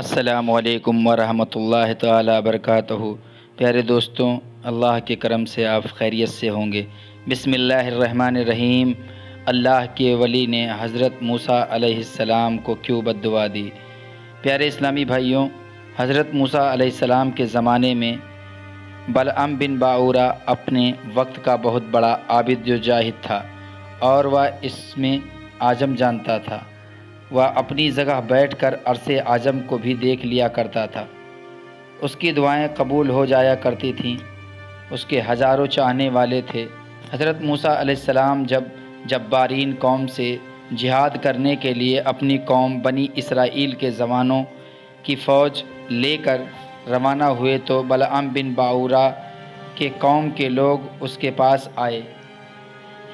السلام علیکم ورحمۃ اللہ تعالیٰ وبرکاتہ۔ پیارے دوستوں، اللہ کے کرم سے آپ خیریت سے ہوں گے۔ بسم اللہ الرحمن الرحیم۔ اللہ کے ولی نے حضرت موسیٰ علیہ السلام کو کیوں بد دعا دی؟ پیارے اسلامی بھائیوں، حضرت موسیٰ علیہ السلام کے زمانے میں بلعام بن باعورہ اپنے وقت کا بہت بڑا عابد و جاہد تھا، اور وہ اس میں عجم جانتا تھا۔ وہ اپنی جگہ بیٹھ کر عرصے عجم کو بھی دیکھ لیا کرتا تھا۔ اس کی دعائیں قبول ہو جایا کرتی تھیں۔ اس کے ہزاروں چاہنے والے تھے۔ حضرت موسیٰ علیہ السلام جب جبارین قوم سے جہاد کرنے کے لیے اپنی قوم بنی اسرائیل کے جوانوں کی فوج لے کر روانہ ہوئے تو بلعام بن باعورہ کے قوم کے لوگ اس کے پاس آئے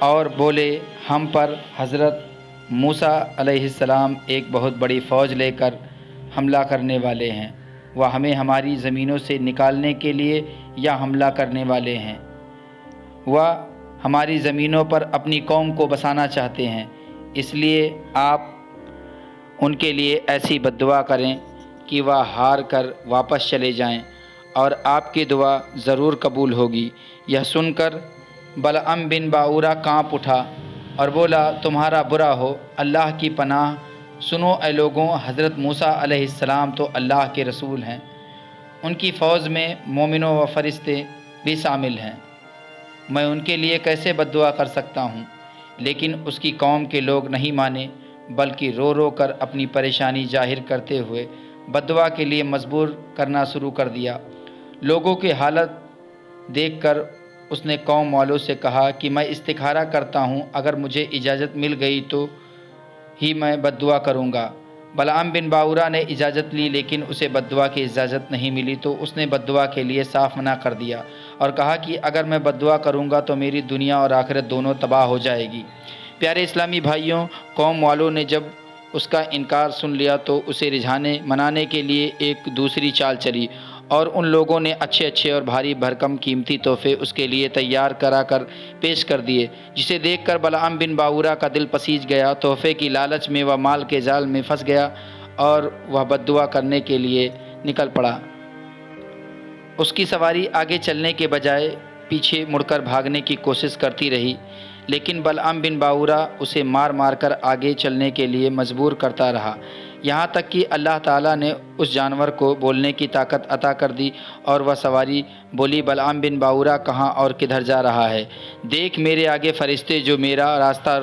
اور بولے، ہم پر حضرت موسیٰ علیہ السلام ایک بہت بڑی فوج لے کر حملہ کرنے والے ہیں۔ وہ ہمیں ہماری زمینوں سے نکالنے کے لیے یا حملہ کرنے والے ہیں۔ وہ ہماری زمینوں پر اپنی قوم کو بسانا چاہتے ہیں۔ اس لیے آپ ان کے لیے ایسی بد دعا کریں کہ وہ ہار کر واپس چلے جائیں، اور آپ کی دعا ضرور قبول ہوگی۔ یہ سن کر بلعام بن باعورہ کانپ اٹھا اور بولا، تمہارا برا ہو، اللہ کی پناہ۔ سنو اے لوگوں، حضرت موسیٰ علیہ السلام تو اللہ کے رسول ہیں۔ ان کی فوج میں مومنوں و فرشتے بھی شامل ہیں۔ میں ان کے لیے کیسے بد دعا کر سکتا ہوں؟ لیکن اس کی قوم کے لوگ نہیں مانے، بلکہ رو رو کر اپنی پریشانی ظاہر کرتے ہوئے بد دعا کے لیے مجبور کرنا شروع کر دیا۔ لوگوں کی حالت دیکھ کر اس نے قوم والوں سے کہا کہ میں استخارہ کرتا ہوں، اگر مجھے اجازت مل گئی تو ہی میں بد دعا کروں گا۔ بلعام بن باعورہ نے اجازت لی، لیکن اسے بد دعا کی اجازت نہیں ملی، تو اس نے بد دعا کے لیے صاف منع کر دیا اور کہا کہ اگر میں بد دعا کروں گا تو میری دنیا اور آخرت دونوں تباہ ہو جائے گی۔ پیارے اسلامی بھائیوں، قوم والوں نے جب اس کا انکار سن لیا تو اسے رجھانے منانے کے لیے ایک دوسری چال چلی، اور ان لوگوں نے اچھے اچھے اور بھاری بھرکم قیمتی تحفے اس کے لیے تیار کرا کر پیش کر دیے، جسے دیکھ کر بلعام بن باعورہ کا دل پسیج گیا۔ تحفے کی لالچ میں وہ مال کے جال میں پھنس گیا اور وہ بد دعا کرنے کے لیے نکل پڑا۔ اس کی سواری آگے چلنے کے بجائے پیچھے مڑ کر بھاگنے کی کوشش کرتی رہی، لیکن بلعام بن باعورہ اسے مار مار کر آگے چلنے کے لیے مجبور کرتا رہا، یہاں تک کہ اللہ تعالیٰ نے اس جانور کو بولنے کی طاقت عطا کر دی، اور وہ سواری بولی، بلعام بن باعورہ کہاں اور کدھر جا رہا ہے؟ دیکھ، میرے آگے فرشتے جو میرا راستہ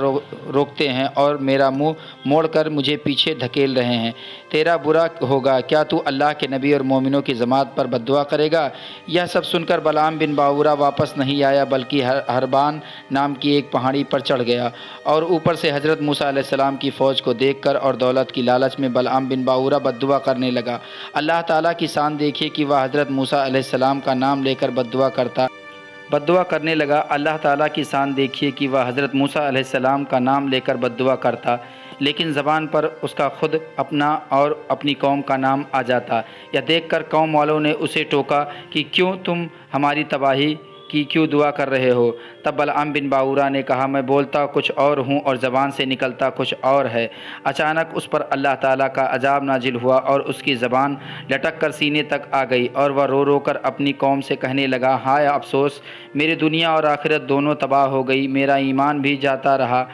روکتے ہیں اور میرا منہ موڑ کر مجھے پیچھے دھکیل رہے ہیں۔ تیرا برا ہوگا، کیا تو اللہ کے نبی اور مومنوں کی جماعت پر بد دعا کرے گا؟ یہ سب سن کر بلعام بن باعورہ واپس نہیں آیا، بلکہ حربان نام کی ایک پہاڑی پر چڑھ گیا، اور اوپر سے حضرت موسیٰ علیہ السلام کی فوج کو دیکھ کر اور دولت کی لالچ میں بلعام بن باعورہ بد دعا کرنے لگا۔ اللہ تعالیٰ کی شان دیکھیے کہ وہ حضرت موسیٰ علیہ السلام کا نام لے کر بد دعا کرنے لگا۔ اللہ تعالیٰ کی شان دیکھیے کہ وہ حضرت موسیٰ علیہ السلام کا نام لے کر بد دعا کرتا، لیکن زبان پر اس کا خود اپنا اور اپنی قوم کا نام آ جاتا۔ یہ دیکھ کر قوم والوں نے اسے ٹوکا کہ کیوں تم ہماری تباہی کی کیوں دعا کر رہے ہو؟ تب بلعام بن باعورہ نے کہا، میں بولتا کچھ اور ہوں اور زبان سے نکلتا کچھ اور ہے۔ اچانک اس پر اللہ تعالیٰ کا عذاب نازل ہوا اور اس کی زبان لٹک کر سینے تک آ گئی، اور وہ رو رو کر اپنی قوم سے کہنے لگا، ہائے افسوس، میری دنیا اور آخرت دونوں تباہ ہو گئی، میرا ایمان بھی جاتا رہا،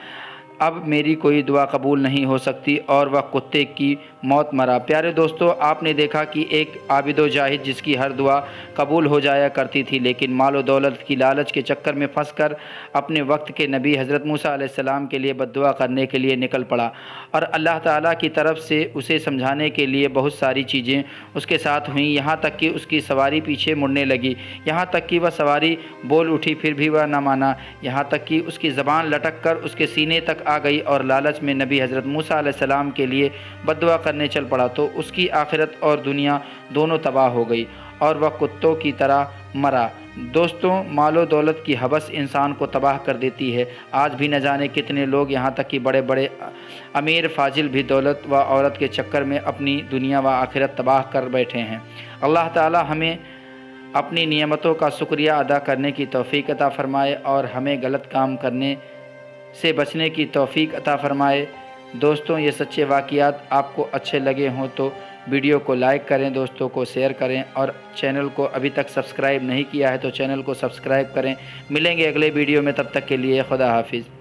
اب میری کوئی دعا قبول نہیں ہو سکتی، اور وہ کتے کی موت مرا۔ پیارے دوستو، آپ نے دیکھا کہ ایک عابد و جاہد جس کی ہر دعا قبول ہو جایا کرتی تھی، لیکن مال و دولت کی لالچ کے چکر میں پھنس کر اپنے وقت کے نبی حضرت موسیٰ علیہ السلام کے لیے بد دعا کرنے کے لیے نکل پڑا، اور اللہ تعالیٰ کی طرف سے اسے سمجھانے کے لیے بہت ساری چیزیں اس کے ساتھ ہوئیں، یہاں تک کہ اس کی سواری پیچھے مڑنے لگی، یہاں تک کہ وہ سواری بول اٹھی، پھر بھی وہ نہ مانا، یہاں تک کہ اس کی زبان لٹک کر اس کے سینے تک آ گئی، اور لالچ میں نبی حضرت موسیٰ علیہ السلام کے لیے بد دعا کرنے چل پڑا، تو اس کی آخرت اور دنیا دونوں تباہ ہو گئی، اور وہ کتوں کی طرح مرا۔ دوستوں، مال و دولت کی ہوس انسان کو تباہ کر دیتی ہے۔ آج بھی نہ جانے کتنے لوگ، یہاں تک کہ بڑے بڑے امیر فاضل بھی دولت و عورت کے چکر میں اپنی دنیا و آخرت تباہ کر بیٹھے ہیں۔ اللہ تعالی ہمیں اپنی نعمتوں کا شکریہ ادا کرنے کی توفیق عطا فرمائے، اور ہمیں غلط کام کرنے سے بچنے کی توفیق عطا فرمائے۔ دوستوں، یہ سچے واقعات آپ کو اچھے لگے ہوں تو ویڈیو کو لائک کریں، دوستوں کو شیئر کریں، اور چینل کو ابھی تک سبسکرائب نہیں کیا ہے تو چینل کو سبسکرائب کریں۔ ملیں گے اگلے ویڈیو میں، تب تک کے لیے خدا حافظ۔